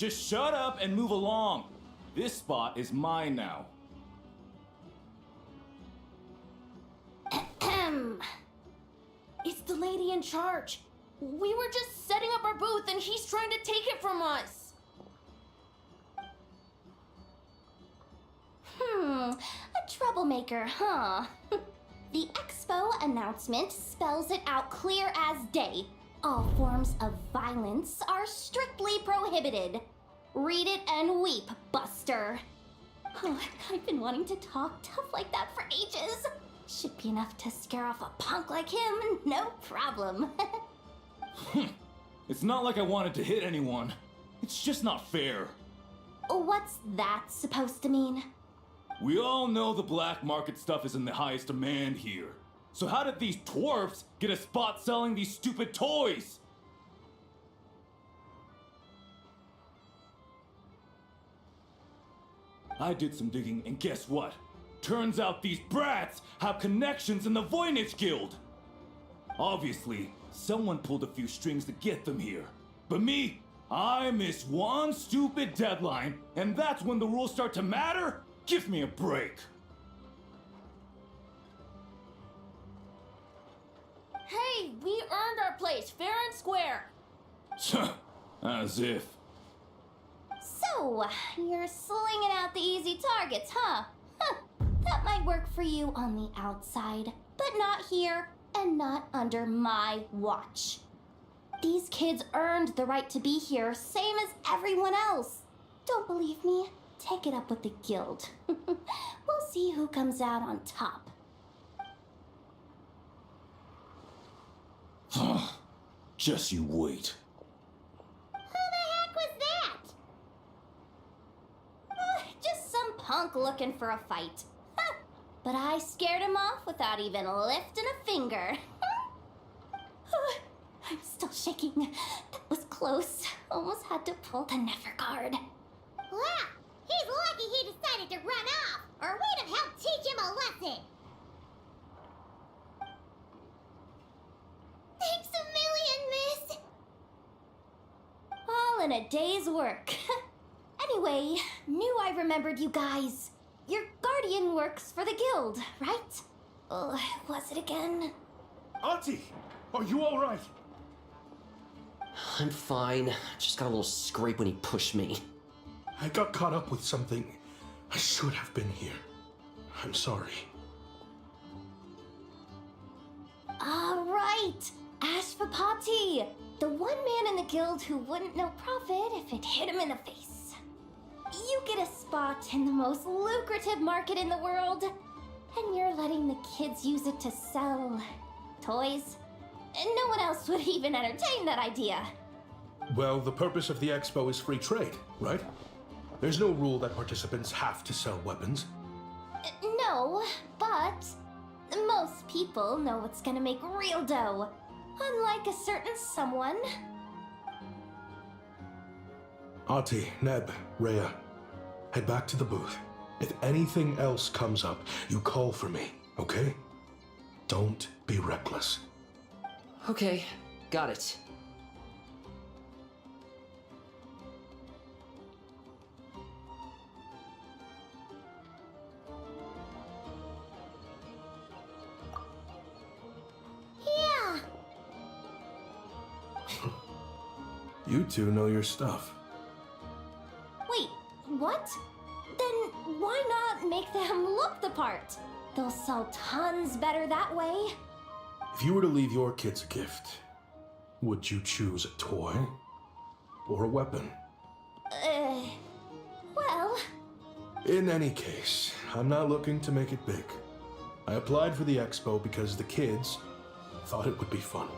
just shut up and move along. This spot is mine now. It's the lady in charge. We were just setting up our booth and he's trying to take it from us. A troublemaker, huh? The expo announcement spells it out clear as day. All forms of violence are strictly prohibited. Read it and weep, Buster. Oh, I've been wanting to talk tough like that for ages. Should be enough to scare off a punk like him, no problem. It's not like I wanted to hit anyone. It's just not fair. What's that supposed to mean? We all know the black market stuff is in the highest demand here. So how did these dwarfs get a spot selling these stupid toys? I did some digging, and guess what? Turns out these brats have connections in the Voynich Guild. Obviously, someone pulled a few strings to get them here. But me, I missed one stupid deadline, and that's when the rules start to matter? Give me a break. Hey, we earned our place, fair and square. As if. So, you're slinging out the easy targets, huh? That might work for you on the outside, but not here and not under my watch. These kids earned the right to be here, same as everyone else. Don't believe me? Take it up with the guild. We'll see who comes out on top. Just you wait. Who the heck was that? Just some punk looking for a fight. But I scared him off without even lifting a finger. I'm still shaking. That was close. Almost had to pull the never guard. Wow, he's lucky he decided to run off, or we'd have helped teach him a lesson. Thanks a million, miss. All in a day's work. Anyway, knew I remembered you guys. Your guardian works for the guild, right? Oh, was it again? Auntie, are you all right? I'm fine. Just got a little scrape when he pushed me. I got caught up with something. I should have been here. I'm sorry. All right, Sivabharathi, the one man in the guild who wouldn't know profit if it hit him in the face. You get a spot in the most lucrative market in the world, and you're letting the kids use it to sell toys. And no one else would even entertain that idea. Well, the purpose of the expo is free trade, right? There's no rule that participants have to sell weapons. No, but most people know what's gonna make real dough. Unlike a certain someone. Auntie, Neb, Rhea, head back to the booth. If anything else comes up, you call for me, okay? Don't be reckless. Okay, got it. Yeah. You two know your stuff. Wait, what? Then why not make them look the part? They'll sell tons better that way. If you were to leave your kids a gift, would you choose a toy or a weapon? Well... In any case, I'm not looking to make it big. I applied for the expo because the kids thought it would be fun.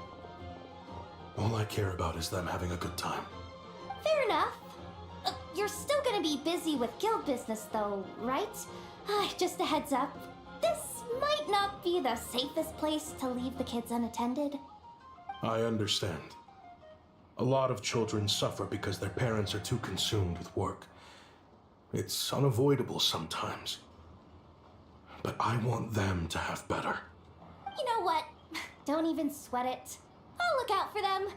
All I care about is them having a good time. Fair enough. You're still gonna be busy with guild business though, right? Just a heads up. This might not be the safest place to leave the kids unattended. I understand. A lot of children suffer because their parents are too consumed with work. It's unavoidable sometimes. But I want them to have better. You know what? Don't even sweat it. I'll look out for them.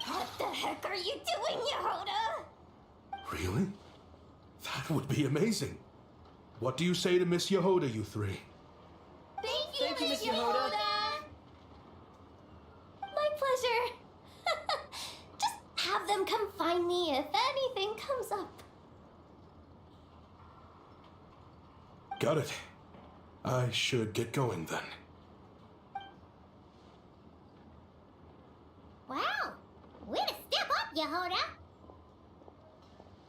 What the heck are you doing, Yahoda? Really? That would be amazing. What do you say to Miss Yahoda, you three? Thank you, Miss Yahoda. My pleasure. Just have them come find me if anything comes up. Got it. I should get going then. Wow! Way to step up, Yahoda!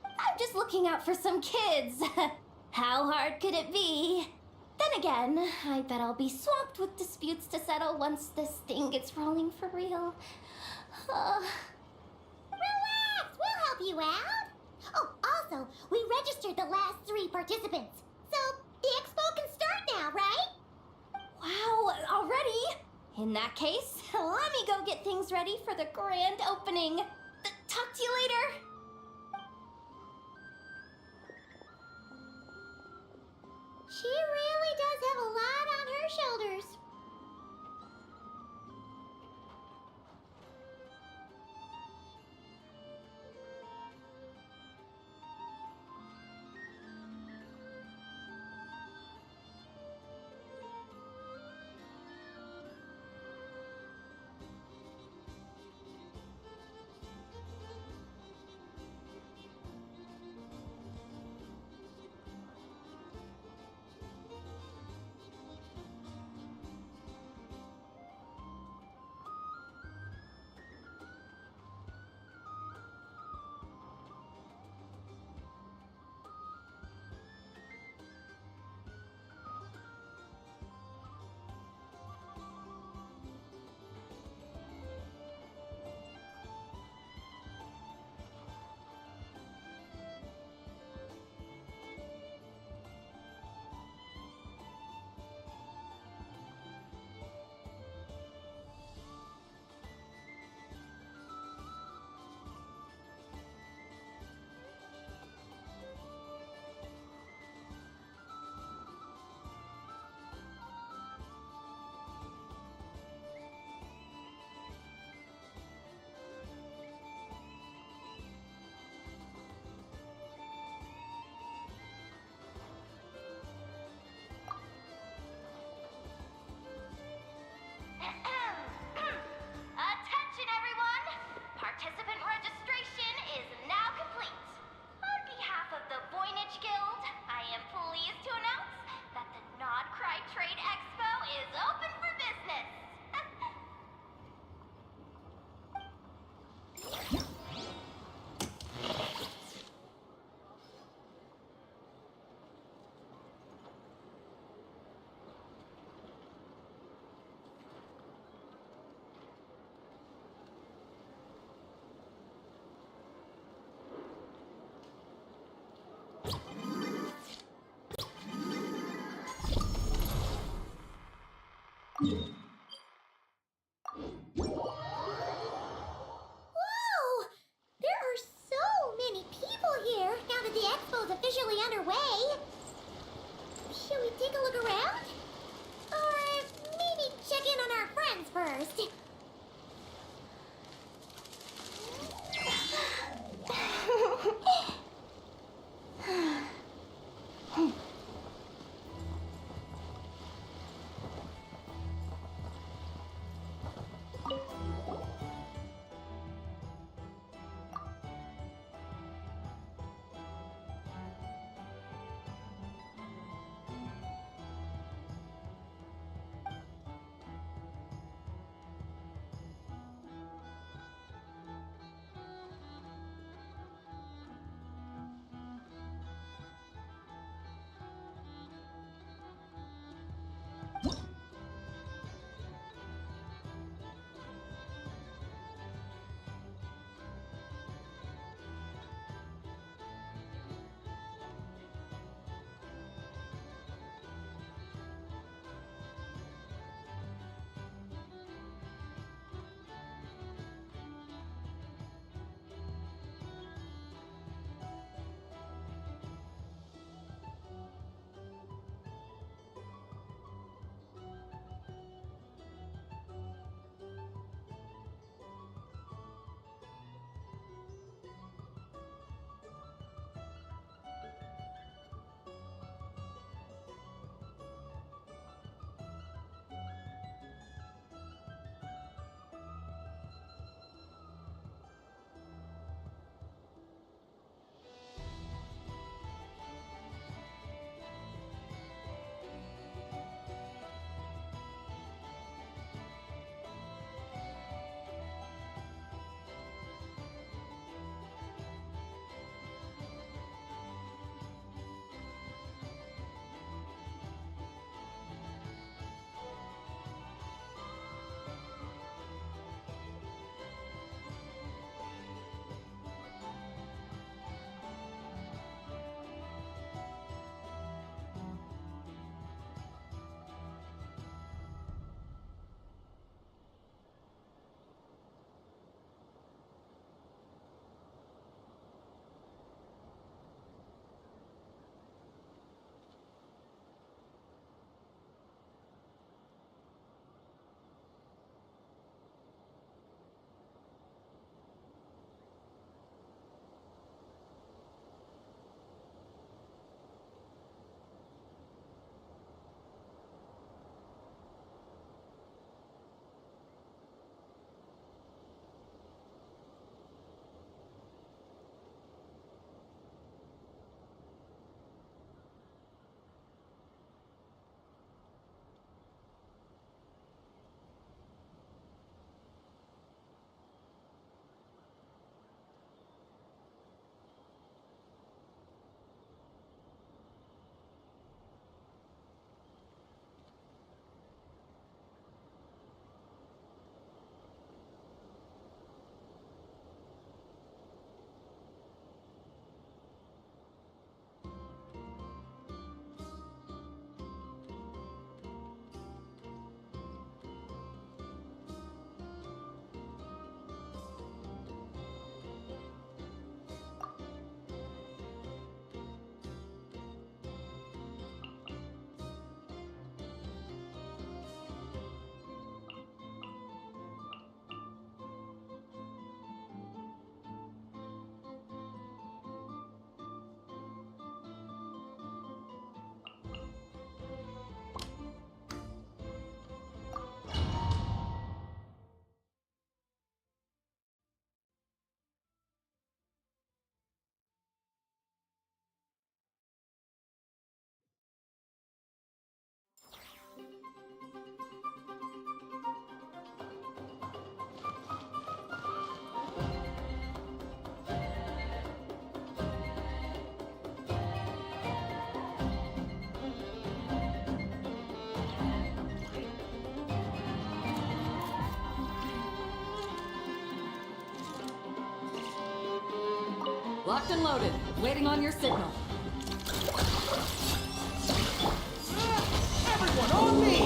I'm just looking out for some kids. How hard could it be? Then again, I bet I'll be swamped with disputes to settle once this thing gets rolling for real. Relax, we'll help you out. Oh, also, we registered the last 3 participants. So, the expo can start now, right? Wow, already? In that case, let me go get things ready for the grand opening. Talk to you later. She really does have a lot on her shoulders. Attention, everyone! Participant registration is now complete. On behalf of the Voynich Guild, I am pleased to announce that the Nod Cry Trade Expo is open for business. Whoa! There are so many people here now that the expo's officially underway. Should we take a look around? Or maybe check in on our friends first? Locked and loaded. Waiting on your signal. Everyone on me!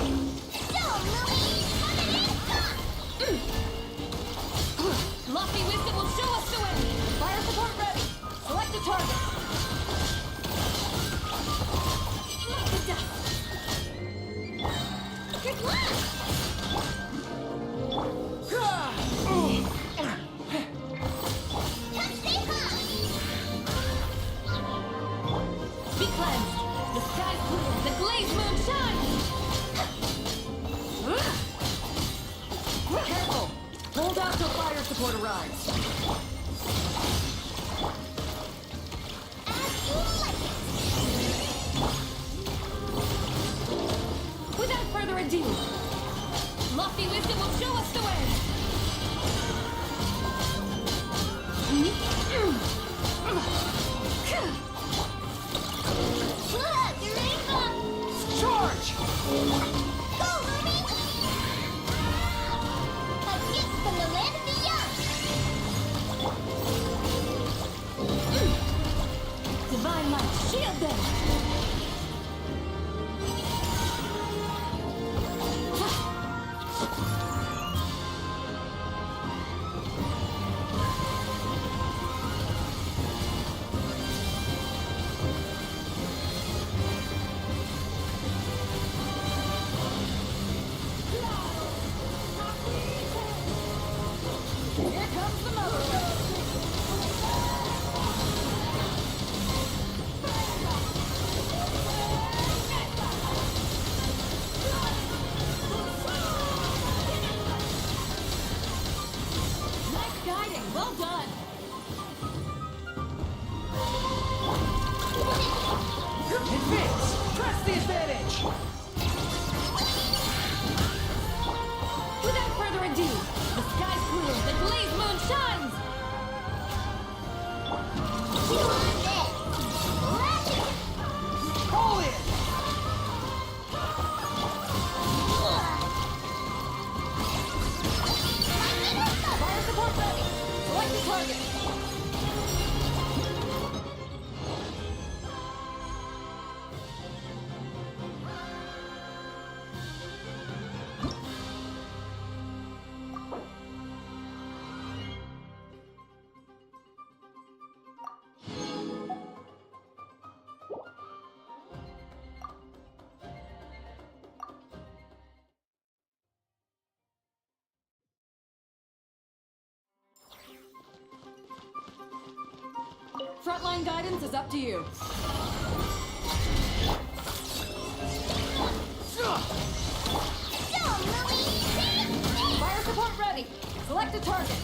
Lofty Wisdom will show us the way. Fire support ready. Select a target. Lock the dust. Good luck! Touch stay high! Be cleansed. The sky's clear. The glaze moon shines. Careful. Hold out till fire support arrives. As you like it! Without further ado, Lofty Wisdom will show us the way. Look, you're ready for... Charge! Go, Ruby! A gift from the land of the young! Divine light, shield them. Here comes the mother. Nice guiding. Well done. Advance! Press the advantage! Without further ado, the sky's clear, the glaze moon shines! You want this! Let's it! Call in! Fire support ready! Select the target! Frontline guidance is up to you. Go, Lily! Fire support ready! Select a target!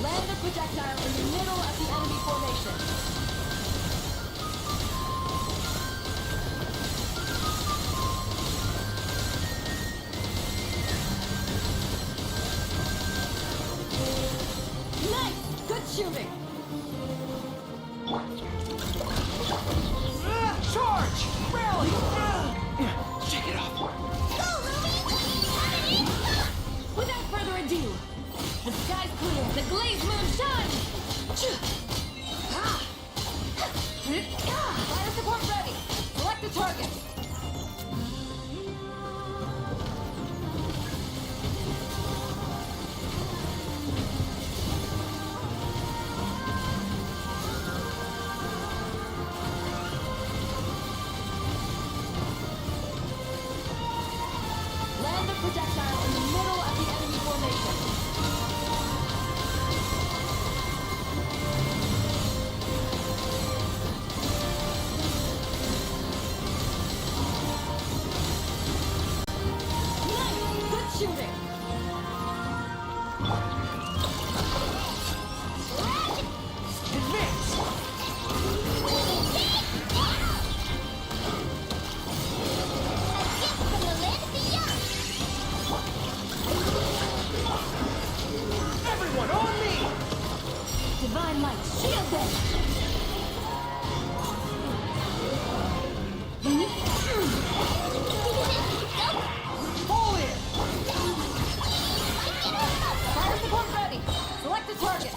Land the projectile in the middle of the enemy formation. Nice! Good shooting! Charge! Rally! Shake it off! Go, Ruby! Have it in! Without further ado, the sky's clear, the glaze moon shines! Fire support ready! Select the target! Land the projectile in the middle of the enemy formation. Pull in! Fire support ready. Select a target.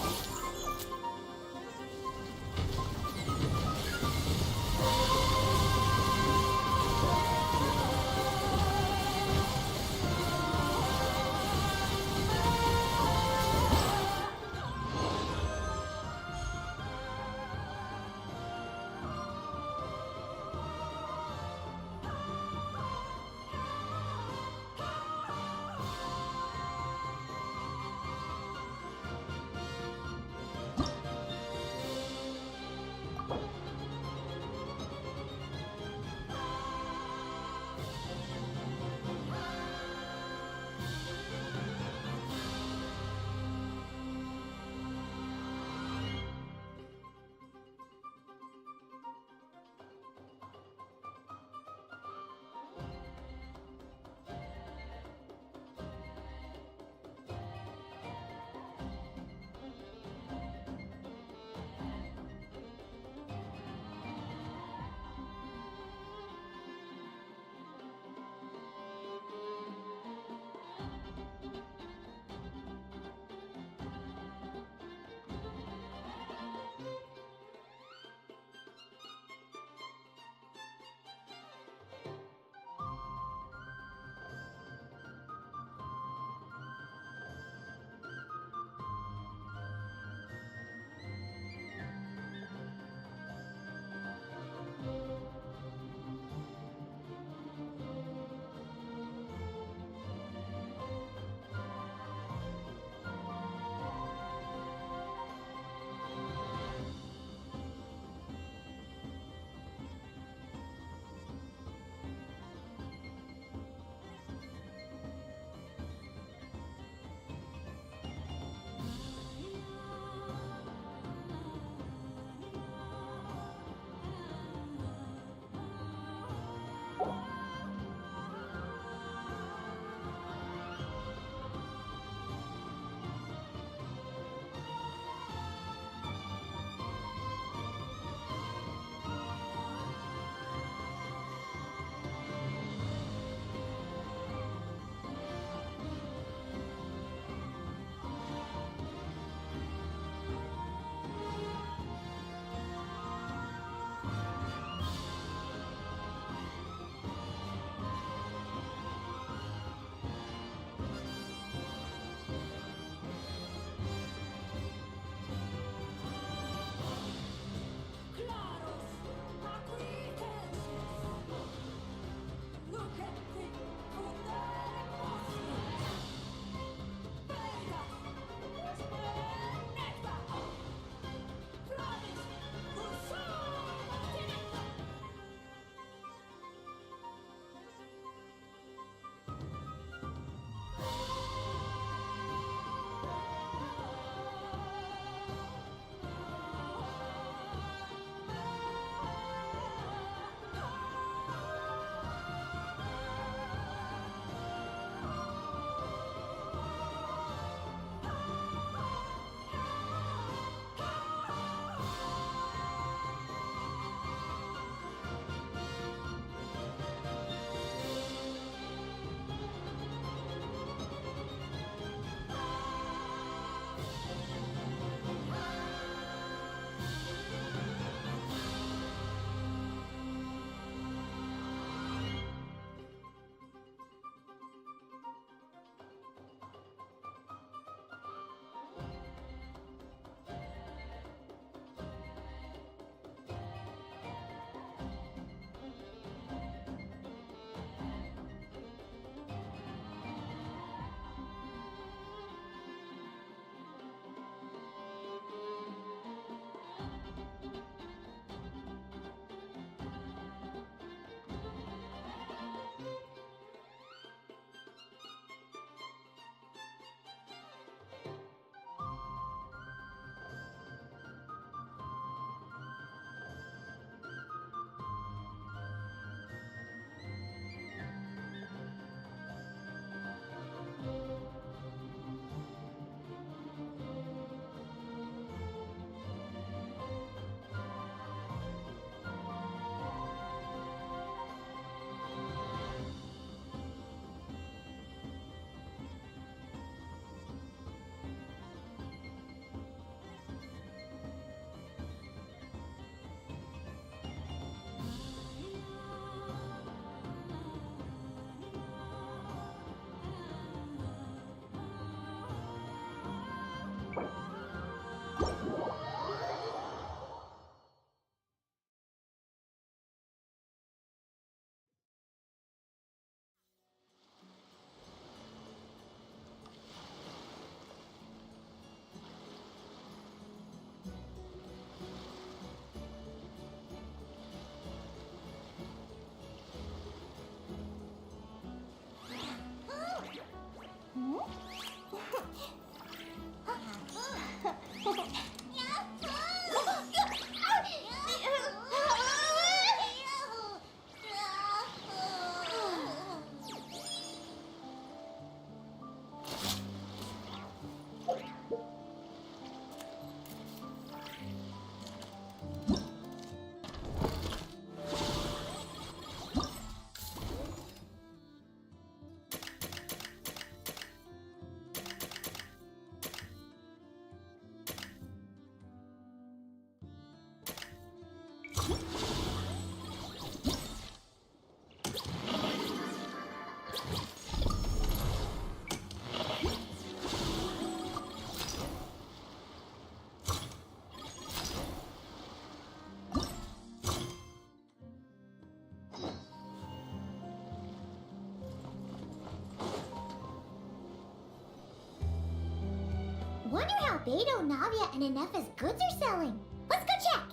wonder how Beto, Navia, and Inefa's goods are selling. Let's go check!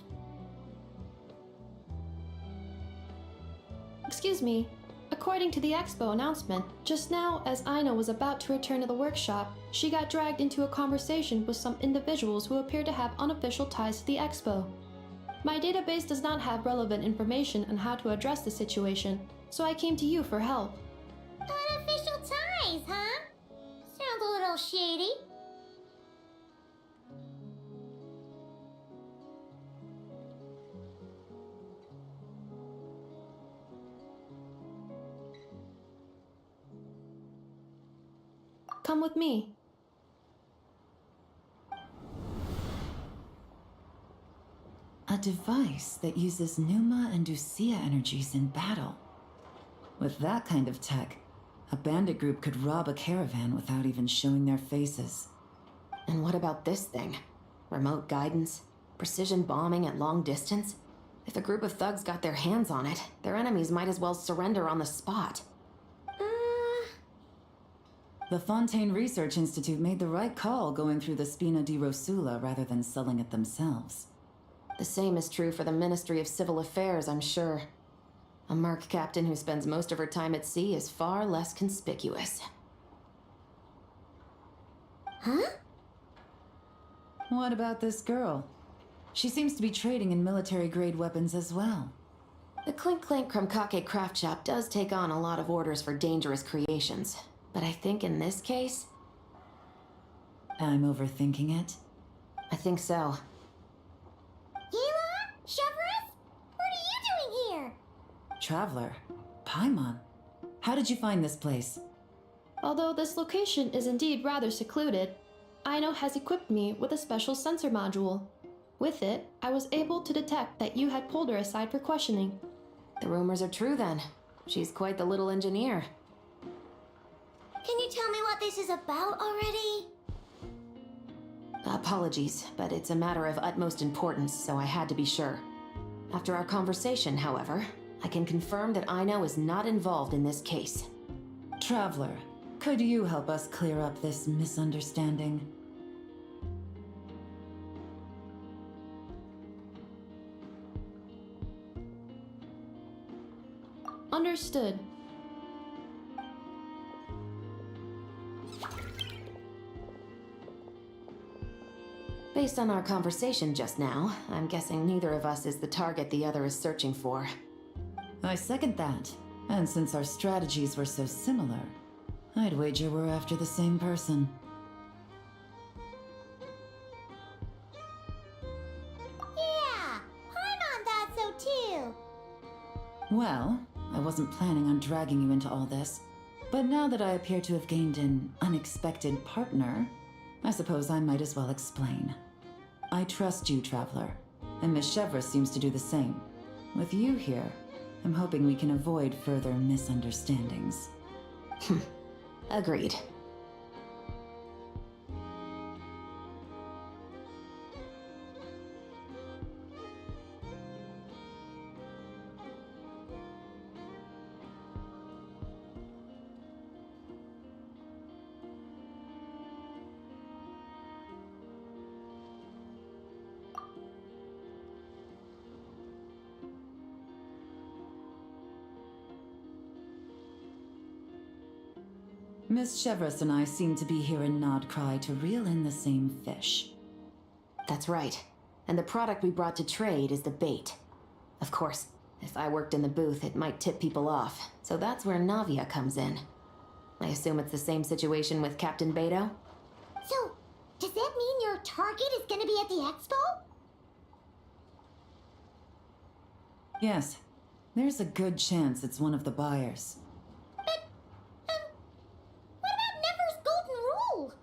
Excuse me. According to the expo announcement, just now as Aino was about to return to the workshop, she got dragged into a conversation with some individuals who appear to have unofficial ties to the expo. My database does not have relevant information on how to address the situation, so I came to you for help. Unofficial ties, huh? Sounds a little shady. Come with me. A device that uses Numa and Ducia energies in battle. With that kind of tech, a bandit group could rob a caravan without even showing their faces. And what about this thing? Remote guidance? Precision bombing at long distance? If a group of thugs got their hands on it, their enemies might as well surrender on the spot. The Fontaine Research Institute made the right call going through the Spina di Rosula rather than selling it themselves. The same is true for the Ministry of Civil Affairs, I'm sure. A merc captain who spends most of her time at sea is far less conspicuous. Huh? What about this girl? She seems to be trading in military-grade weapons as well. The Clink Clank Krumkake craft shop does take on a lot of orders for dangerous creations. But I think in this case... I'm overthinking it. I think so. Yelan? Chevron? What are you doing here? Traveler. Paimon. How did you find this place? Although this location is indeed rather secluded, Aino has equipped me with a special sensor module. With it, I was able to detect that you had pulled her aside for questioning. The rumors are true then. She's quite the little engineer. Can you tell me what this is about already? Apologies, but it's a matter of utmost importance, so I had to be sure. After our conversation, however, I can confirm that Aino is not involved in this case. Traveler, could you help us clear up this misunderstanding? Understood. Based on our conversation just now, I'm guessing neither of us is the target the other is searching for. I second that. And since our strategies were so similar, I'd wager we're after the same person. Yeah, Paimon thought so too. Well, I wasn't planning on dragging you into all this, but now that I appear to have gained an unexpected partner, I suppose I might as well explain. I trust you, Traveler, and Miss Chevra seems to do the same. With you here, I'm hoping we can avoid further misunderstandings. Agreed. Miss Chevras and I seem to be here in Nodcry to reel in the same fish. That's right. And the product we brought to trade is the bait. Of course, if I worked in the booth, it might tip people off, so that's where Navia comes in. I assume it's the same situation with Captain Beto? So, does that mean your target is gonna be at the expo? Yes, there's a good chance it's one of the buyers. What about Nefer's golden rule?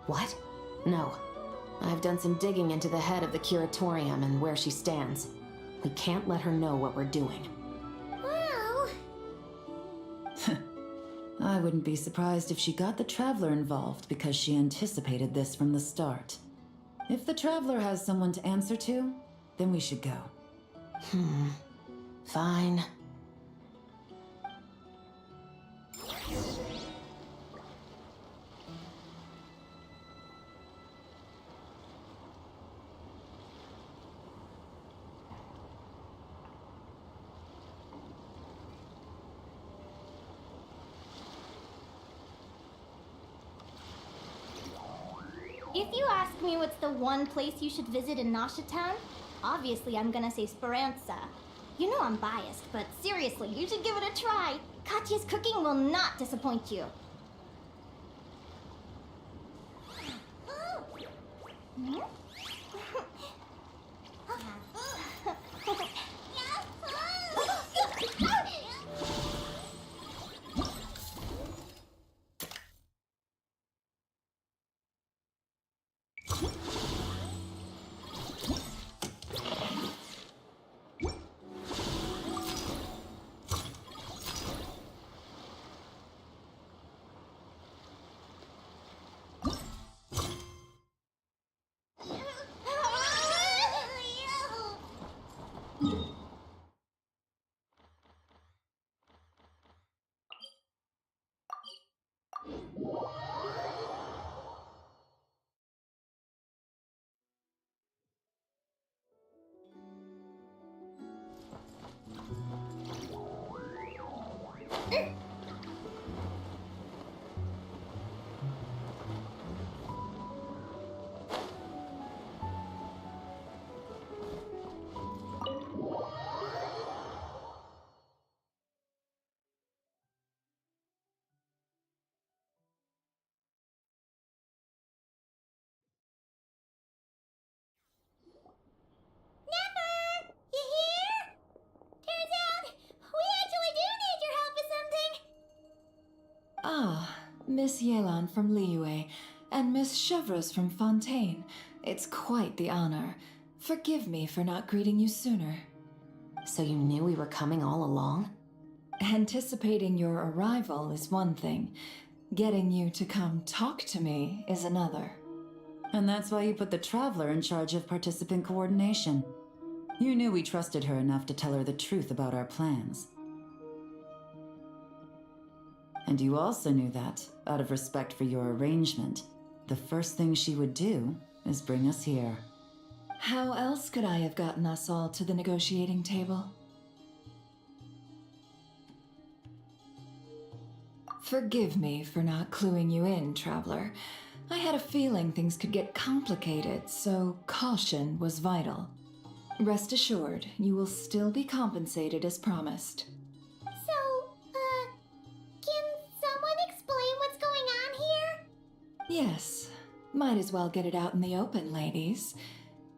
What? No. I've done some digging into the head of the curatorium and where she stands. We can't let her know what we're doing. Well... I wouldn't be surprised if she got the Traveler involved because she anticipated this from the start. If the Traveler has someone to answer to, then we should go. Fine. If you ask me what's the one place you should visit in Nasha Town, obviously I'm gonna say Speranza. You know I'm biased, but seriously, you should give it a try. Katya's cooking will not disappoint you. Never! You here? Turns out, we actually do need your help with something. Ah, Miss Yelan from Liyue and Miss Chevreuse from Fontaine. It's quite the honor. Forgive me for not greeting you sooner. So you knew we were coming all along? Anticipating your arrival is one thing. Getting you to come talk to me is another. And that's why you put the Traveler in charge of participant coordination. You knew we trusted her enough to tell her the truth about our plans. And you also knew that, out of respect for your arrangement, the first thing she would do is bring us here. How else could I have gotten us all to the negotiating table? Forgive me for not cluing you in, Traveler. I had a feeling things could get complicated, so caution was vital. Rest assured, you will still be compensated as promised. So, can someone explain what's going on here? Yes, might as well get it out in the open, ladies.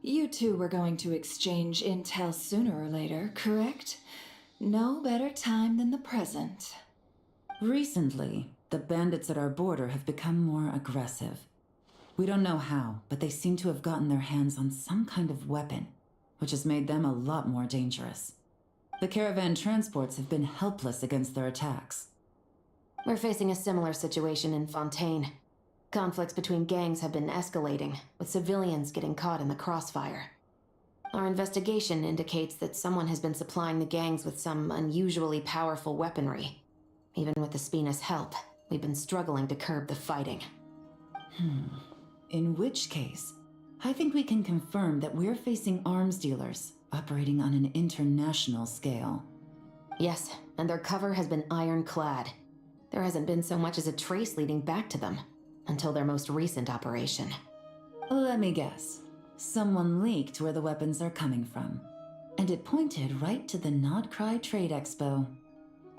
You two were going to exchange intel sooner or later, correct? No better time than the present. Recently, the bandits at our border have become more aggressive. We don't know how, but they seem to have gotten their hands on some kind of weapon, which has made them a lot more dangerous. The caravan transports have been helpless against their attacks. We're facing a similar situation in Fontaine. Conflicts between gangs have been escalating, with civilians getting caught in the crossfire. Our investigation indicates that someone has been supplying the gangs with some unusually powerful weaponry. Even with the Spina's help, we've been struggling to curb the fighting. In which case, I think we can confirm that we're facing arms dealers operating on an international scale. Yes, and their cover has been ironclad. There hasn't been so much as a trace leading back to them, until their most recent operation. Let me guess. Someone leaked where the weapons are coming from. And it pointed right to the Nodcry Trade Expo.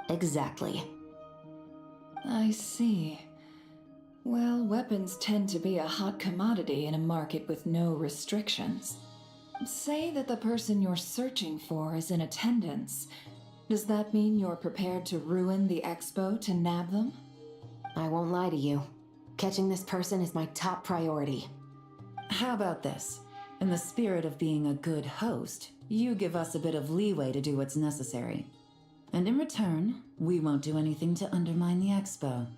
Exactly. I see. Well, weapons tend to be a hot commodity in a market with no restrictions. Say that the person you're searching for is in attendance. Does that mean you're prepared to ruin the expo to nab them? I won't lie to you. Catching this person is my top priority. How about this? In the spirit of being a good host, you give us a bit of leeway to do what's necessary. And in return, we won't do anything to undermine the expo.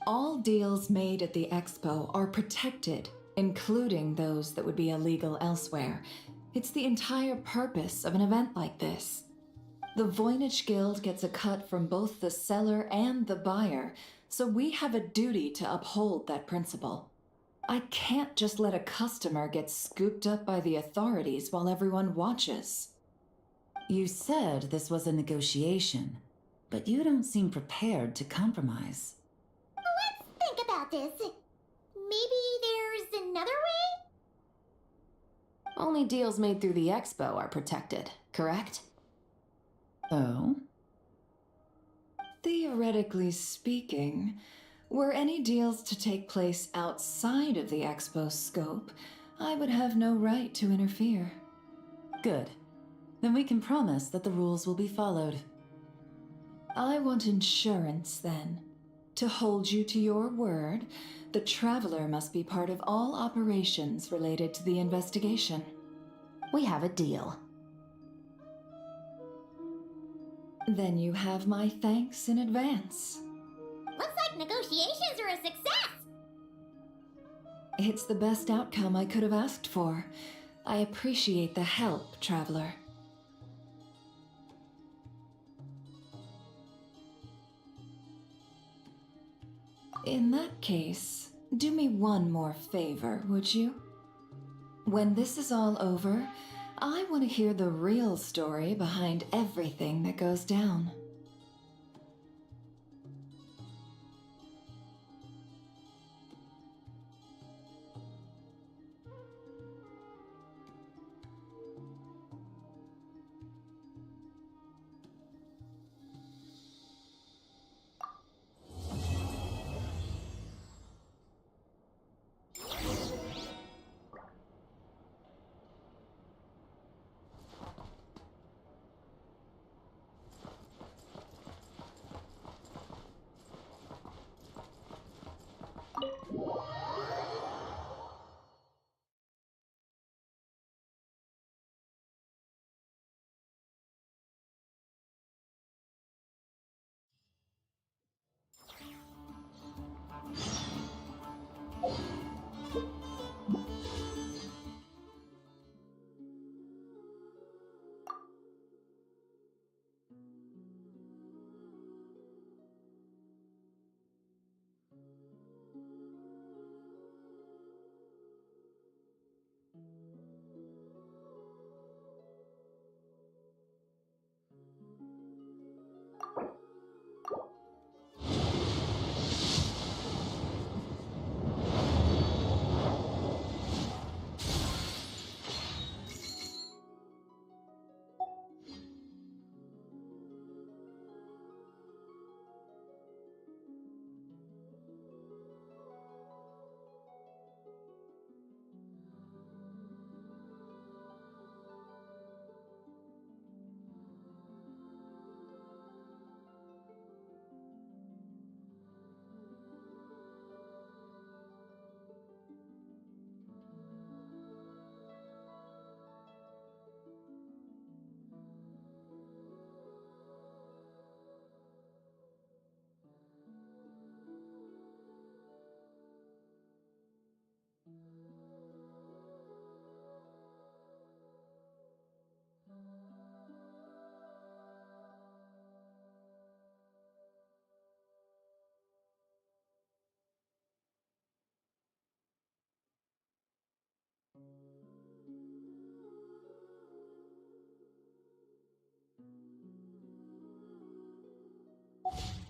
All deals made at the expo are protected, including those that would be illegal elsewhere. It's the entire purpose of an event like this. The Voynich Guild gets a cut from both the seller and the buyer, so we have a duty to uphold that principle. I can't just let a customer get scooped up by the authorities while everyone watches. You said this was a negotiation, but you don't seem prepared to compromise. Let's think about this. Maybe there's another way? Only deals made through the expo are protected, correct? Oh? Theoretically speaking, were any deals to take place outside of the expo's scope, I would have no right to interfere. Good. Then we can promise that the rules will be followed. I want insurance, then. To hold you to your word, the Traveler must be part of all operations related to the investigation. We have a deal. Then you have my thanks in advance. Looks like negotiations are a success! It's the best outcome I could have asked for. I appreciate the help, Traveler. In that case, do me one more favor, would you? When this is all over, I want to hear the real story behind everything that goes down.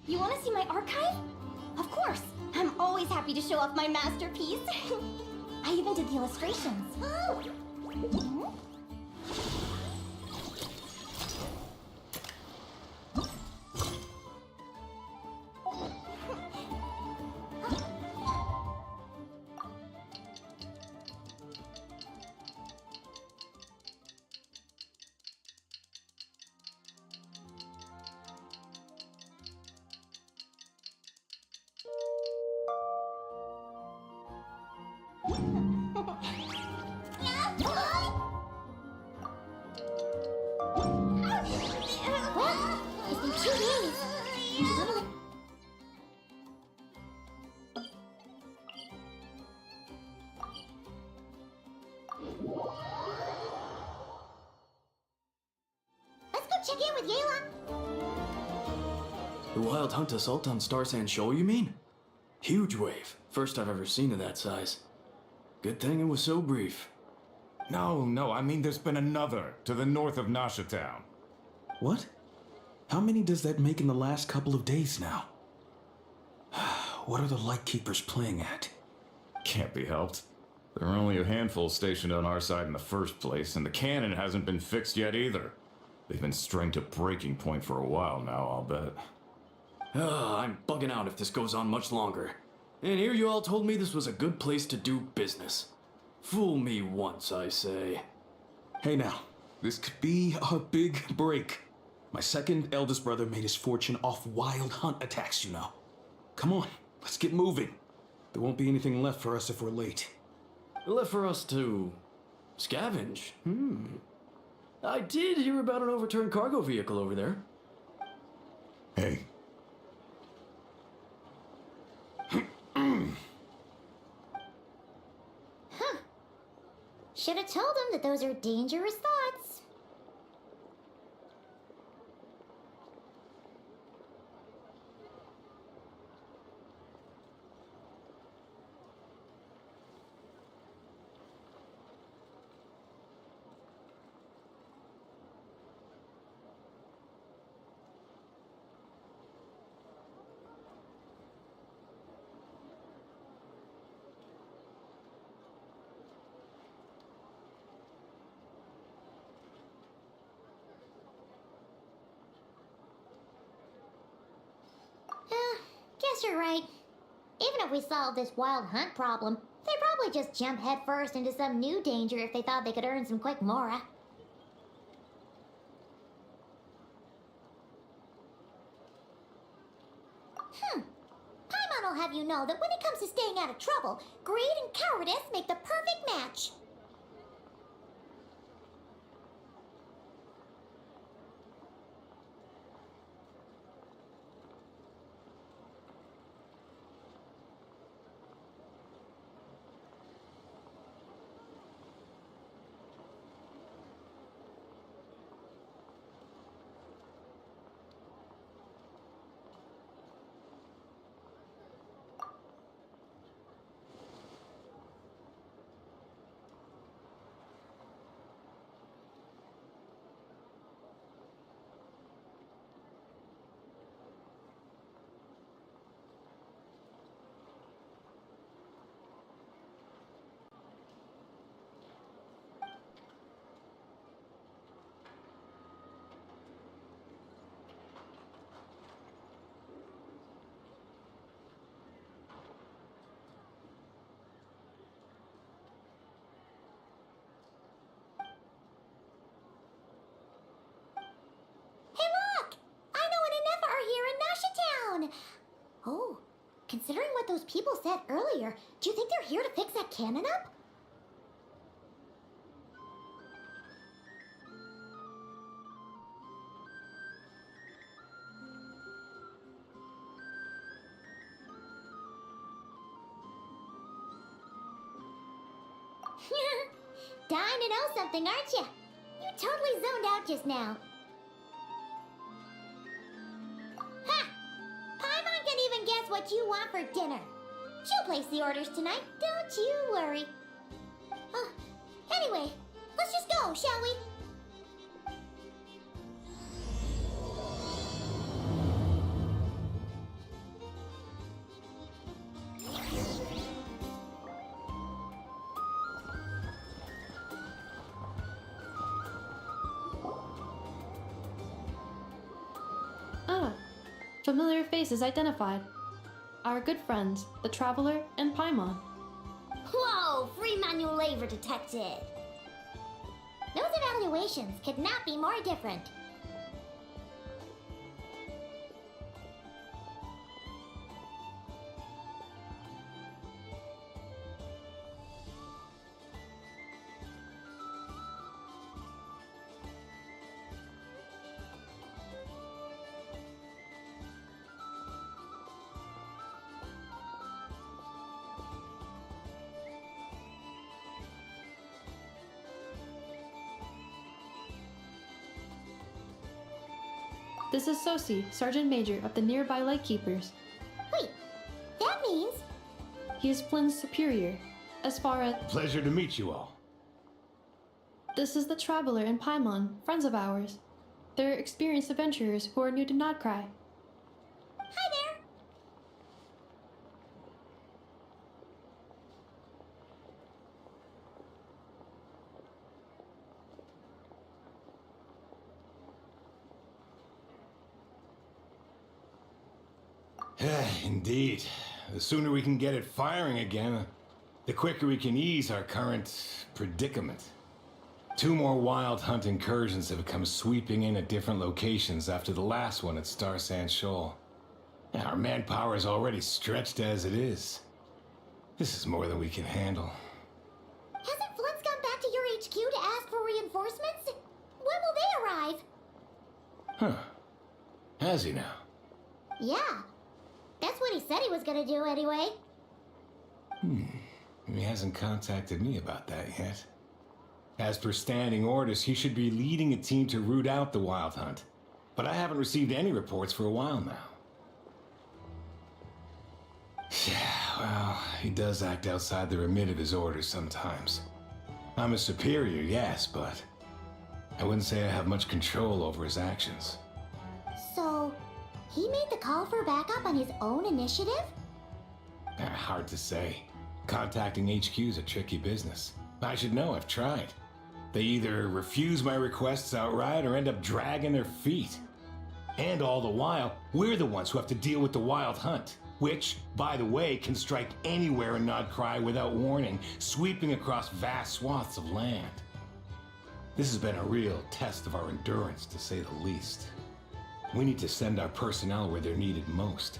You want to see my archive? Of course! I'm always happy to show off my masterpiece. I even did the illustrations. Oh! Hmm? 2 days. Let's go check in with Yelan. The wild hunt assault on Star Sand Shoal, you mean? Huge wave. First I've ever seen of that size. Good thing it was so brief. No, I mean there's been another to the north of Nasha Town. What? How many does that make in the last couple of days now? What are the Lightkeepers playing at? Can't be helped. There are only a handful stationed on our side in the first place, and the cannon hasn't been fixed yet either. They've been strained to breaking point for a while now, I'll bet. I'm bugging out if this goes on much longer. And here you all told me this was a good place to do business. Fool me once, I say. Hey now, this could be a big break. My second eldest brother made his fortune off wild hunt attacks, you know. Come on, let's get moving. There won't be anything left for us if we're late. Left for us to scavenge? I did hear about an overturned cargo vehicle over there. Hey. Should have told him that those are dangerous thoughts. Guess you're right. Even if we solved this wild hunt problem, they'd probably just jump headfirst into some new danger if they thought they could earn some quick mora. Paimon will have you know that when it comes to staying out of trouble, greed and cowardice make the perfect match. Oh, considering what those people said earlier, do you think they're here to fix that cannon up? Dying to know something, aren't you? You totally zoned out just now. Ha! Paimon can even guess what you want for dinner. She'll place the orders tonight, don't you worry. Anyway, let's just go, shall we? Familiar faces identified. Our good friends, the Traveler and Paimon. Whoa, free manual labor detected. Those evaluations could not be more different. This is Sosi, Sergeant Major of the nearby Lightkeepers. Wait, that means... He is Flynn's superior. As far as... Pleasure to meet you all. This is the Traveler and Paimon, friends of ours. They're experienced adventurers who are new to Nodcry. Hi there! Indeed. The sooner we can get it firing again, the quicker we can ease our current predicament. 2 more wild hunt incursions have come sweeping in at different locations after the last one at Star Sand Shoal. Our manpower is already stretched as it is. This is more than we can handle. Hasn't Flint's gone back to your HQ to ask for reinforcements? When will they arrive? Huh. Has he now? Yeah. That's what he said he was gonna do anyway. He hasn't contacted me about that yet. As per standing orders, he should be leading a team to root out the wild hunt. But I haven't received any reports for a while now. Yeah, well, he does act outside the remit of his orders sometimes. I'm a superior, yes, but I wouldn't say I have much control over his actions. So, he made the call for backup on his own initiative? Hard to say. Contacting HQ is a tricky business. I should know, I've tried. They either refuse my requests outright or end up dragging their feet. And all the while, we're the ones who have to deal with the wild hunt, which, by the way, can strike anywhere in Nodcry without warning, sweeping across vast swaths of land. This has been a real test of our endurance, to say the least. We need to send our personnel where they're needed most.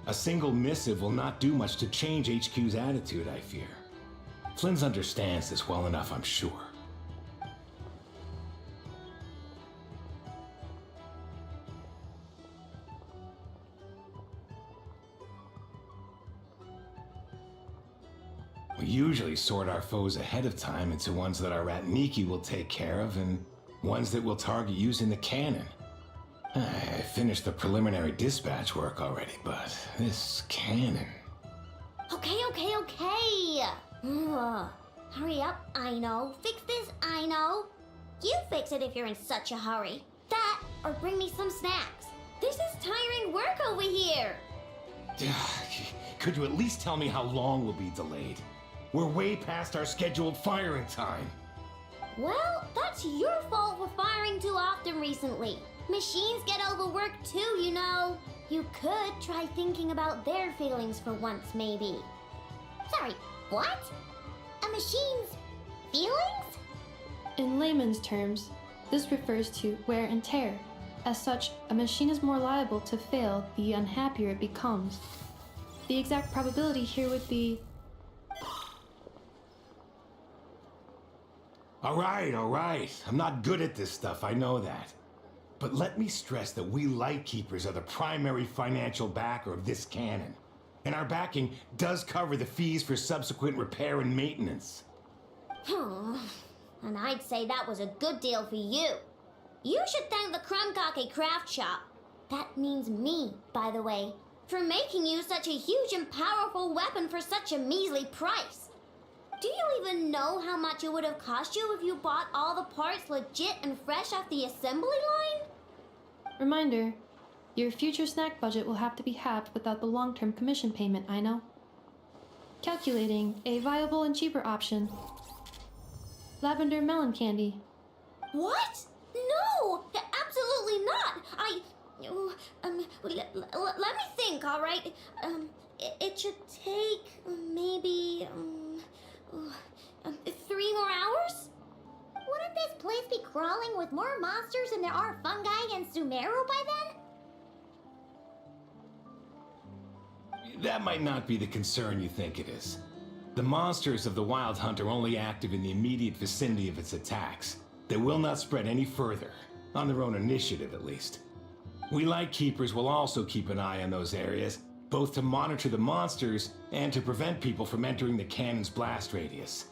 A single missive will not do much to change HQ's attitude, I fear. Flynn's understands this well enough, I'm sure. We usually sort our foes ahead of time into ones that our Ratniki will take care of and ones that we'll target using the cannon. I finished the preliminary dispatch work already, but this cannon... Okay. Hurry up, I know. Fix this, I know. You fix it if you're in such a hurry. That, or bring me some snacks. This is tiring work over here. Could you at least tell me how long we'll be delayed? We're way past our scheduled firing time. Well, that's your fault for firing too often recently. Machines get overworked too, you know. You could try thinking about their feelings for once, maybe. Sorry, what? A machine's feelings? In layman's terms, this refers to wear and tear. As such, a machine is more liable to fail the unhappier it becomes. The exact probability here would be... All right. I'm not good at this stuff, I know that. But let me stress that we Lightkeepers are the primary financial backer of this cannon. And our backing does cover the fees for subsequent repair and maintenance. And I'd say that was a good deal for you. You should thank the Krumkake Craft Shop. That means me, by the way, for making you such a huge and powerful weapon for such a measly price. Do you even know how much it would have cost you if you bought all the parts legit and fresh off the assembly line? Reminder, your future snack budget will have to be halved without the long-term commission payment, I know. Calculating a viable and cheaper option. Lavender melon candy. What? No! Absolutely not! Let me think, alright? It should take maybe, 3 more hours? Wouldn't this place be crawling with more monsters than there are fungi and Sumeru by then? That might not be the concern you think it is. The monsters of the Wild Hunt are only active in the immediate vicinity of its attacks. They will not spread any further, on their own initiative at least. We Lightkeepers will also keep an eye on those areas, both to monitor the monsters and to prevent people from entering the cannon's blast radius.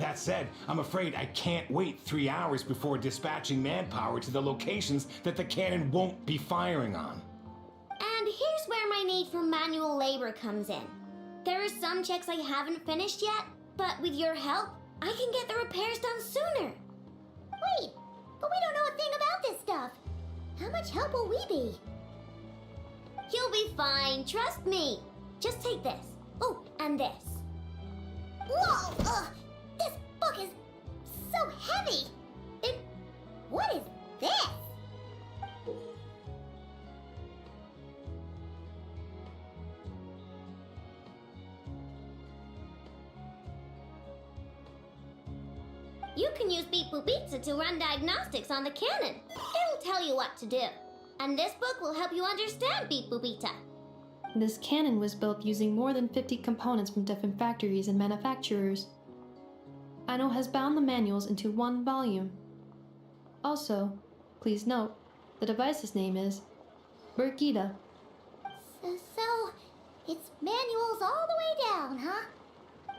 That said, I'm afraid I can't wait 3 hours before dispatching manpower to the locations that the cannon won't be firing on. And here's where my need for manual labor comes in. There are some checks I haven't finished yet, but with your help, I can get the repairs done sooner. Wait, but we don't know a thing about this stuff. How much help will we be? You'll be fine, trust me. Just take this. Oh, and this. Whoa! This book is so heavy! What is this? You can use Beep Boop Pizza to run diagnostics on the cannon. It'll tell you what to do. And this book will help you understand Beep Boop Pizza. This cannon was built using more than 50 components from different factories and manufacturers. Aino has bound the manuals into one volume. Also, please note, the device's name is Brigida. So, it's manuals all the way down, huh?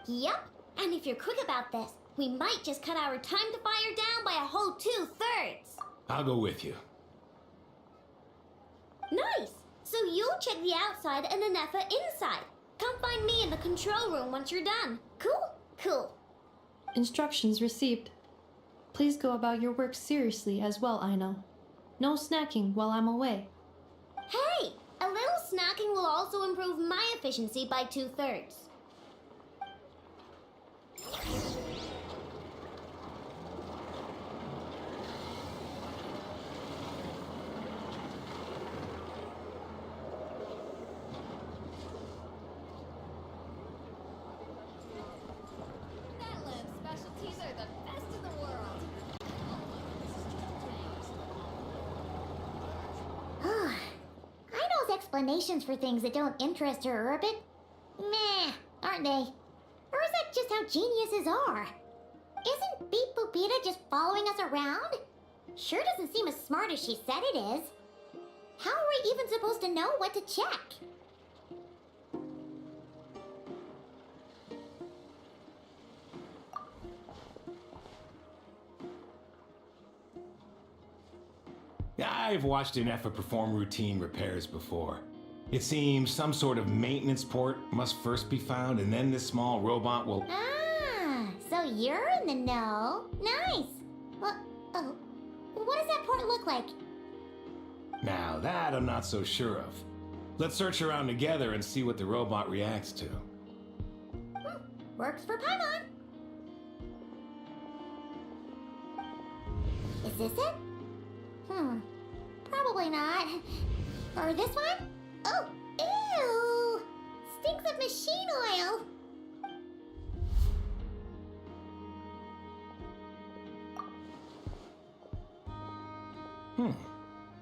Yep, and if you're quick about this, we might just cut our time to fire down by a whole 2/3. I'll go with you. Nice! So you'll check the outside and Anefa inside. Come find me in the control room once you're done. Cool? Cool. Instructions received. Please go about your work seriously as well, Aino. No snacking while I'm away. Hey! A little snacking will also improve my efficiency by 2/3. Specialties are the best in the world. Aino's explanations for things that don't interest her are a bit meh, aren't they? Or is that just how geniuses are? Isn't Beep Boopita just following us around? Sure doesn't seem as smart as she said it is. How are we even supposed to know what to check? I've watched Anefa perform routine repairs before. It seems some sort of maintenance port must first be found, and then this small robot will... Ah, so you're in the know. Nice. Well, oh, what does that port look like? Now that I'm not so sure of. Let's search around together and see what the robot reacts to. Works for Paimon. Is this it? Probably not. Or this one? Oh, ew! Stinks of machine oil.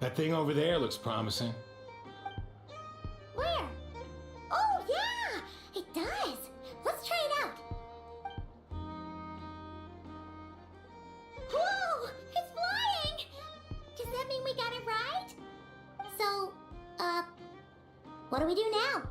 That thing over there looks promising. Where? Oh, yeah! It does. Let's try it out. Whoa! It's flying! Does that mean we got it right? So, what do we do now?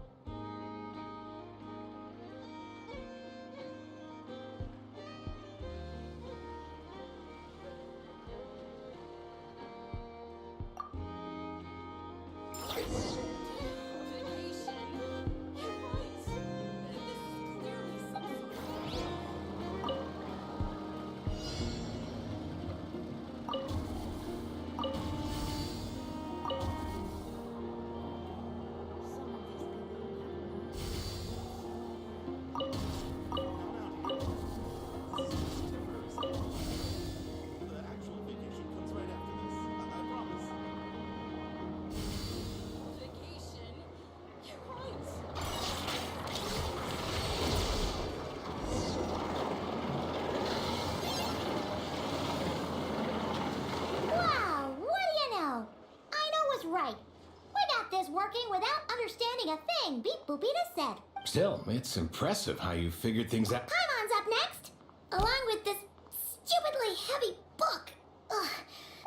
Working without understanding a thing, Beep Boopita said. Still, it's impressive how you figured things out. Paimon's up next, along with this stupidly heavy book. Ugh.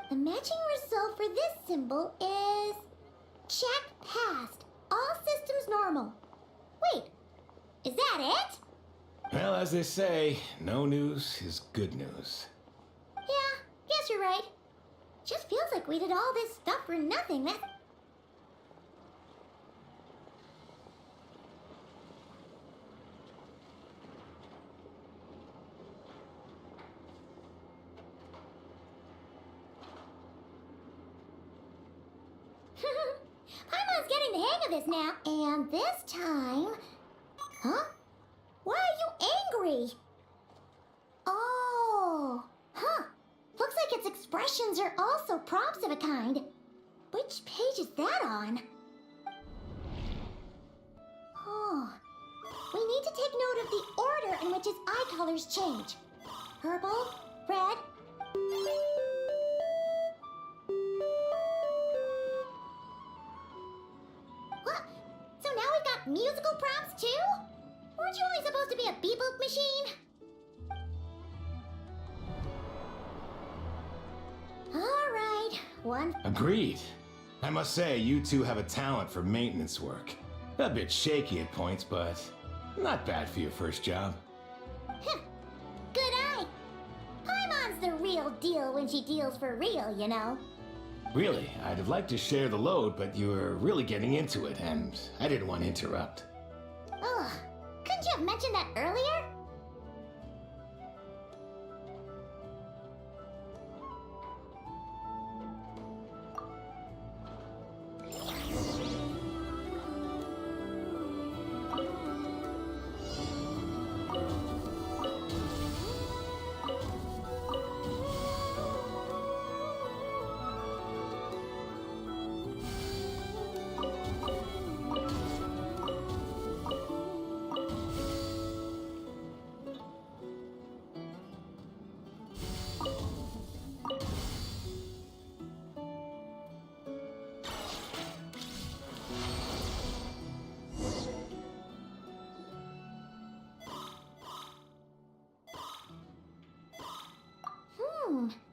The matching result for this symbol is... check passed. All systems normal. Wait, is that it? Well, as they say, no news is good news. Yeah, guess you're right. Just feels like we did all this stuff for nothing. That. Paimon's getting the hang of this now. And this time... Huh? Why are you angry? Oh, huh. Looks like its expressions are also prompts of a kind. Which page is that on? Oh. We need to take note of the order in which its eye colors change. Purple, red... What? So now we've got musical prompts too? Weren't you only supposed to be a beep-boop machine? Alright, one... Agreed. I must say, you two have a talent for maintenance work. A bit shaky at points, but not bad for your first job. Good eye! Paimon's the real deal when she deals for real, you know. Really, I'd have liked to share the load, but you were really getting into it, and I didn't want to interrupt. Ugh, couldn't you have mentioned that earlier?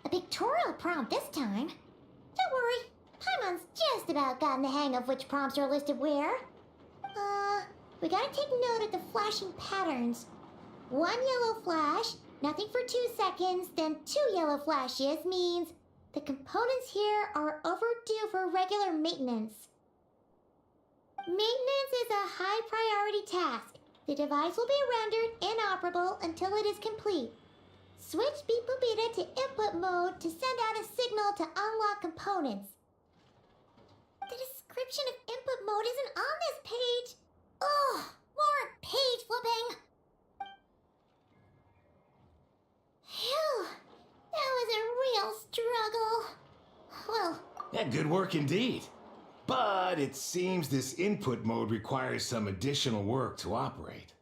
A pictorial prompt this time. Don't worry, Paimon's just about gotten the hang of which prompts are listed where. We gotta take note of the flashing patterns. 1 yellow flash, nothing for 2 seconds, then 2 yellow flashes means the components here are overdue for regular maintenance. Maintenance is a high priority task. The device will be rendered inoperable until it is complete. Switch Beep Boopita to input mode to send out a signal to unlock components. The description of input mode isn't on this page. Ugh, more page flipping. Phew, that was a real struggle. Well... Yeah, good work indeed. But it seems this input mode requires some additional work to operate.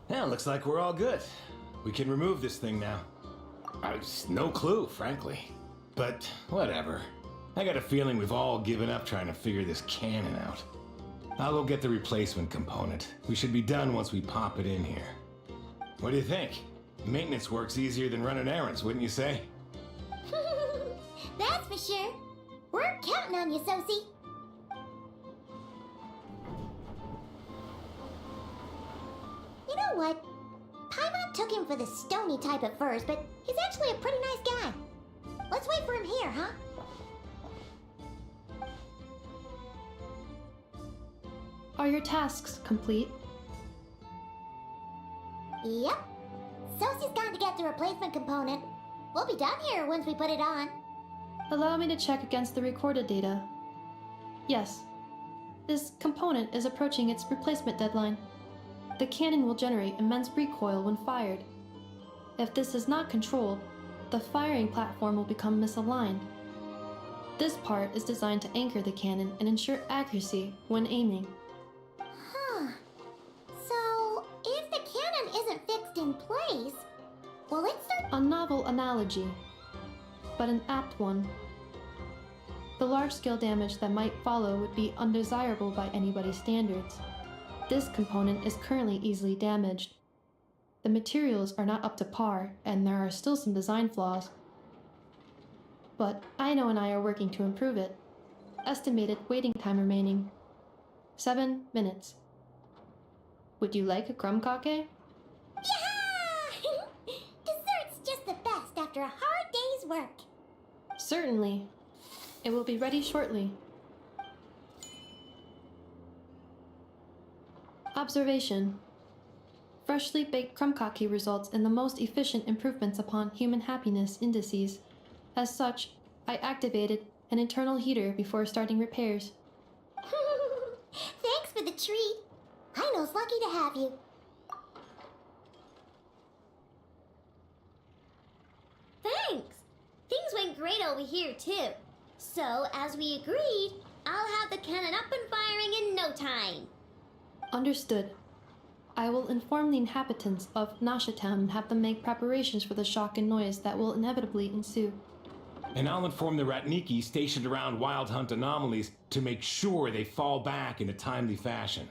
Yeah, looks like we're all good. We can remove this thing now. No clue, frankly. But whatever. I got a feeling we've all given up trying to figure this cannon out. I'll go get the replacement component. We should be done once we pop it in here. What do you think? Maintenance work's easier than running errands, wouldn't you say? That's for sure. We're counting on you, Sosie. You know what? Paimon took him for the stony type at first, but he's actually a pretty nice guy. Let's wait for him here, huh? Are your tasks complete? Yep. Sosie's gone to get the replacement component. We'll be done here once we put it on. Allow me to check against the recorded data. Yes. This component is approaching its replacement deadline. The cannon will generate immense recoil when fired. If this is not controlled, the firing platform will become misaligned. This part is designed to anchor the cannon and ensure accuracy when aiming. Huh. So, if the cannon isn't fixed in place, will it start? A novel analogy, but an apt one. The large-scale damage that might follow would be undesirable by anybody's standards. This component is currently easily damaged. The materials are not up to par, and there are still some design flaws. But Aino and I are working to improve it. Estimated waiting time remaining 7 minutes. Would you like a crumb-cake? Yeah! Dessert's just the best after a hard day's work. Certainly. It will be ready shortly. Observation. Freshly baked crumb-cake results in the most efficient improvements upon human happiness indices. As such, I activated an internal heater before starting repairs. Thanks for the treat. Aino's lucky to have you. Thanks. Things went great over here, too. So, as we agreed, I'll have the cannon up and firing in no time. Understood. I will inform the inhabitants of Nashatown and have them make preparations for the shock and noise that will inevitably ensue. And I'll inform the Ratniki stationed around Wild Hunt anomalies to make sure they fall back in a timely fashion.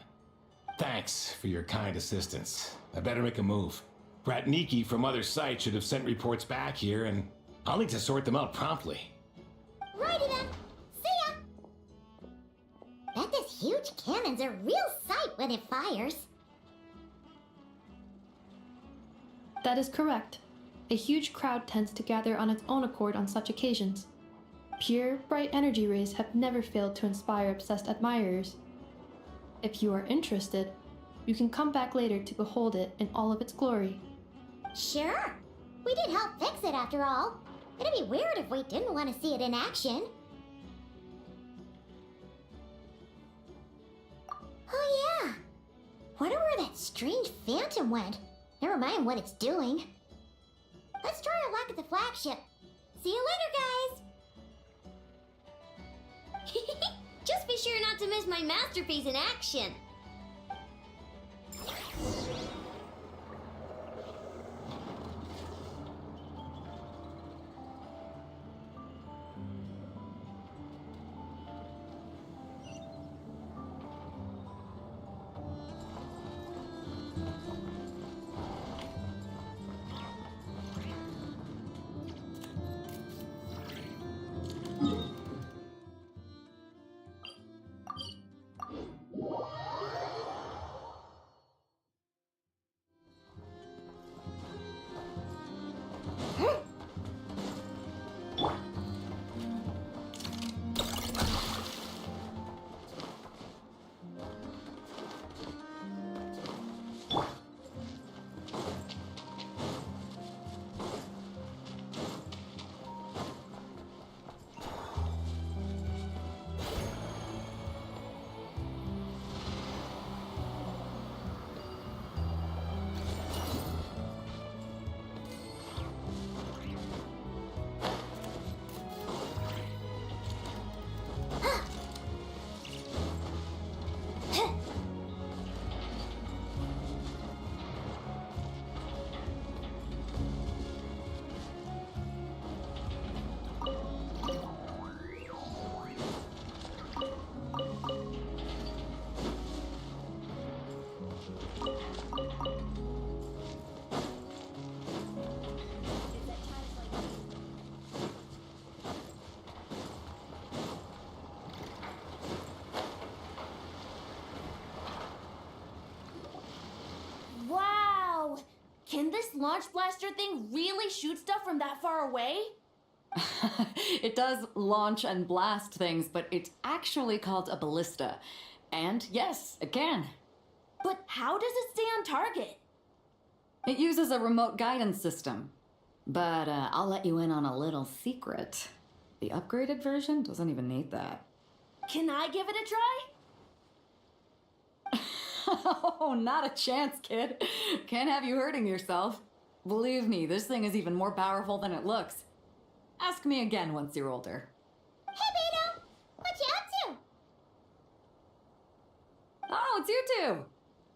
Thanks for your kind assistance. I better make a move. Ratniki from other sites should have sent reports back here, and I'll need to sort them out promptly. Righty then. See ya! Bet this huge cannon's a real sight when it fires. That is correct. A huge crowd tends to gather on its own accord on such occasions. Pure, bright energy rays have never failed to inspire obsessed admirers. If you are interested, you can come back later to behold it in all of its glory. Sure. We did help fix it after all. It'd be weird if we didn't want to see it in action. Oh yeah. Wonder where that strange phantom went. Never mind what it's doing. Let's try our luck at the flagship. See you later, guys! Just be sure not to miss my masterpiece in action. Can this launch blaster thing really shoot stuff from that far away? It does launch and blast things, but it's actually called a ballista. And yes, it can. But how does it stay on target? It uses a remote guidance system. But I'll let you in on a little secret. The upgraded version doesn't even need that. Can I give it a try? Oh, not a chance, kid. Can't have you hurting yourself. Believe me, this thing is even more powerful than it looks. Ask me again once you're older. Hey, Beto! What you up to? Oh, it's you two!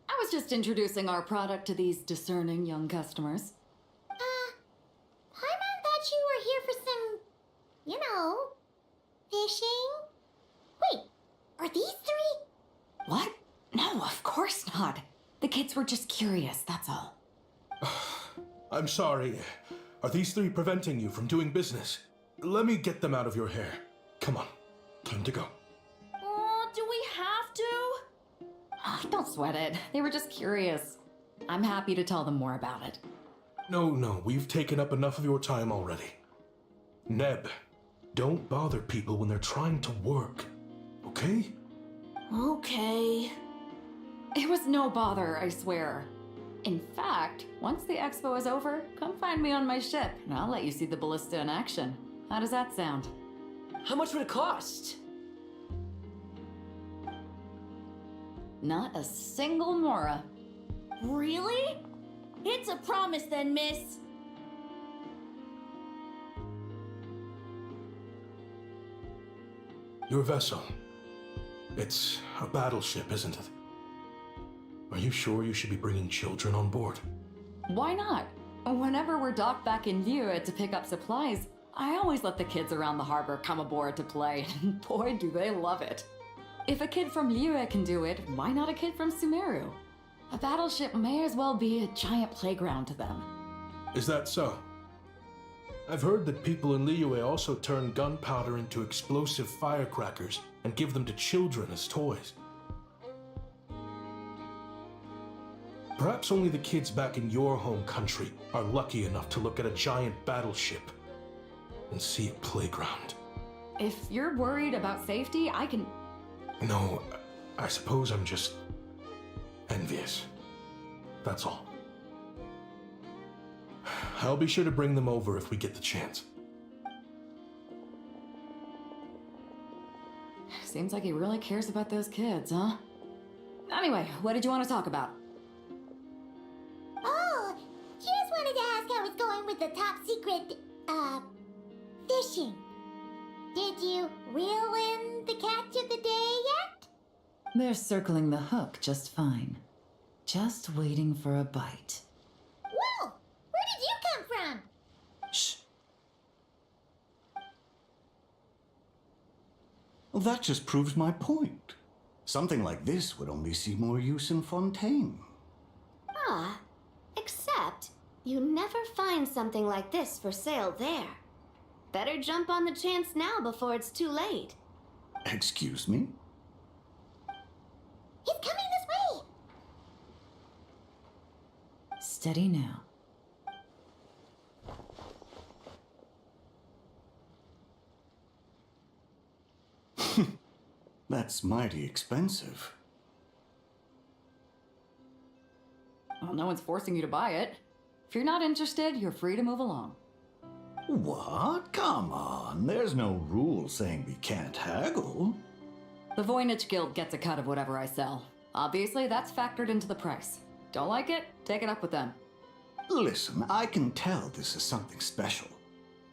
I was just introducing our product to these discerning young customers. Paimon thought you were here for some, you know, fishing? Wait, are these three? What? No, of course not. The kids were just curious, that's all. I'm sorry. Are these three preventing you from doing business? Let me get them out of your hair. Come on. Time to go. Oh, do we have to? Oh, don't sweat it. They were just curious. I'm happy to tell them more about it. No, we've taken up enough of your time already. Neb, don't bother people when they're trying to work, okay? Okay. It was no bother, I swear. In fact, once the expo is over, come find me on my ship, and I'll let you see the ballista in action. How does that sound? How much would it cost? Not a single mora. Really? It's a promise then, miss. Your vessel. It's a battleship, isn't it? Are you sure you should be bringing children on board? Why not? Whenever we're docked back in Liyue to pick up supplies, I always let the kids around the harbor come aboard to play, and boy do they love it. If a kid from Liyue can do it, why not a kid from Sumeru? A battleship may as well be a giant playground to them. Is that so? I've heard that people in Liyue also turn gunpowder into explosive firecrackers and give them to children as toys. Perhaps only the kids back in your home country are lucky enough to look at a giant battleship and see a playground. If you're worried about safety, I can... No, I suppose I'm just envious. That's all. I'll be sure to bring them over if we get the chance. Seems like he really cares about those kids, huh? Anyway, what did you want to talk about? Oh, just wanted to ask how it's going with the top secret, fishing. Did you reel in the catch of the day yet? They're circling the hook just fine. Just waiting for a bite. Whoa! Where did you come from? Shh. Well, that just proves my point. Something like this would only see more use in Fontaine. Ah, except you never find something like this for sale there. Better jump on the chance now before it's too late. Excuse me? He's coming this way! Steady now. That's mighty expensive. Well, no one's forcing you to buy it. If you're not interested, you're free to move along. What? Come on, there's no rule saying we can't haggle. The Voynich Guild gets a cut of whatever I sell. Obviously, that's factored into the price. Don't like it? Take it up with them. Listen, I can tell this is something special.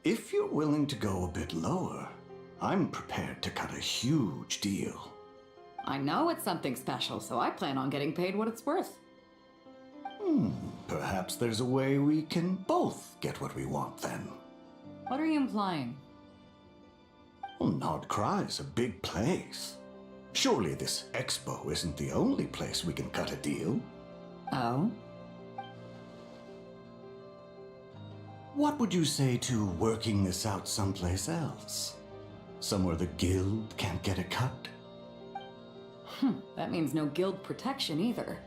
If you're willing to go a bit lower, I'm prepared to cut a huge deal. I know it's something special, so I plan on getting paid what it's worth. Perhaps there's a way we can both get what we want then. What are you implying? Well, Nod Cry's a big place. Surely this expo isn't the only place we can cut a deal. Oh? What would you say to working this out someplace else? Somewhere the guild can't get a cut? That means no guild protection either.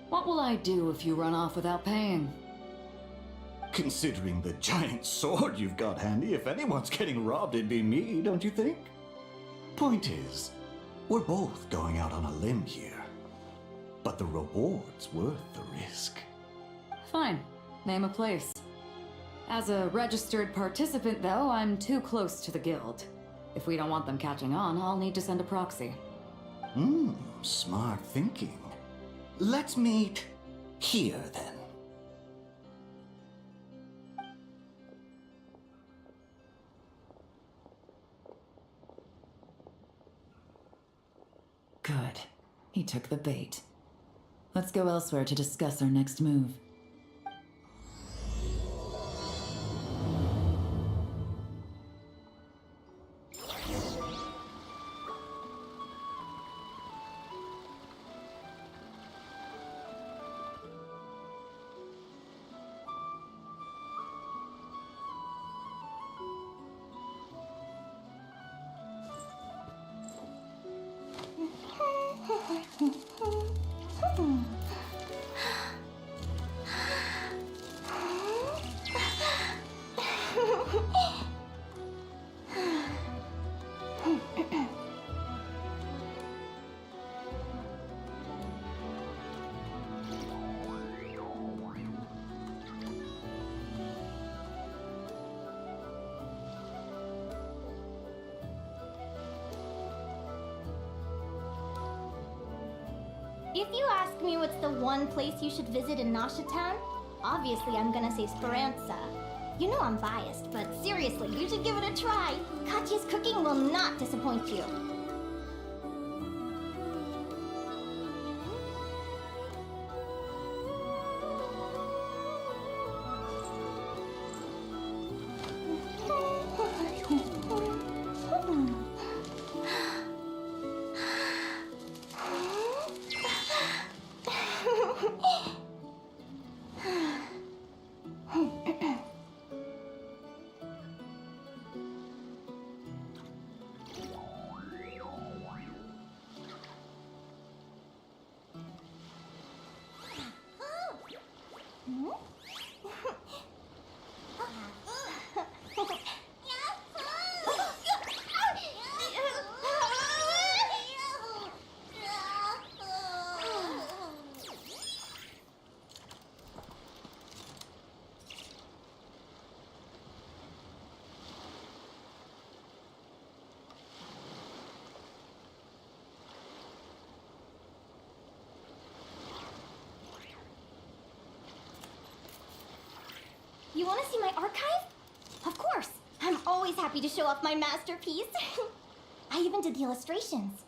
What will I do if you run off without paying? Considering the giant sword you've got handy, if anyone's getting robbed, it'd be me, don't you think? Point is, We're both going out on a limb here, but the reward's worth the risk. Fine. Name a place. As a registered participant, though, I'm too close to the guild. If we don't want them catching on, I'll need to send a proxy. Smart thinking. Let's meet here, then. Good. He took the bait. Let's go elsewhere to discuss our next move. If you ask me what's the one place you should visit in Nasha Town, obviously I'm gonna say Speranza. You know I'm biased, but seriously, you should give it a try. Katya's cooking will not disappoint you. You want to see my archive? Of course. I'm always happy to show off my masterpiece. I even did the illustrations.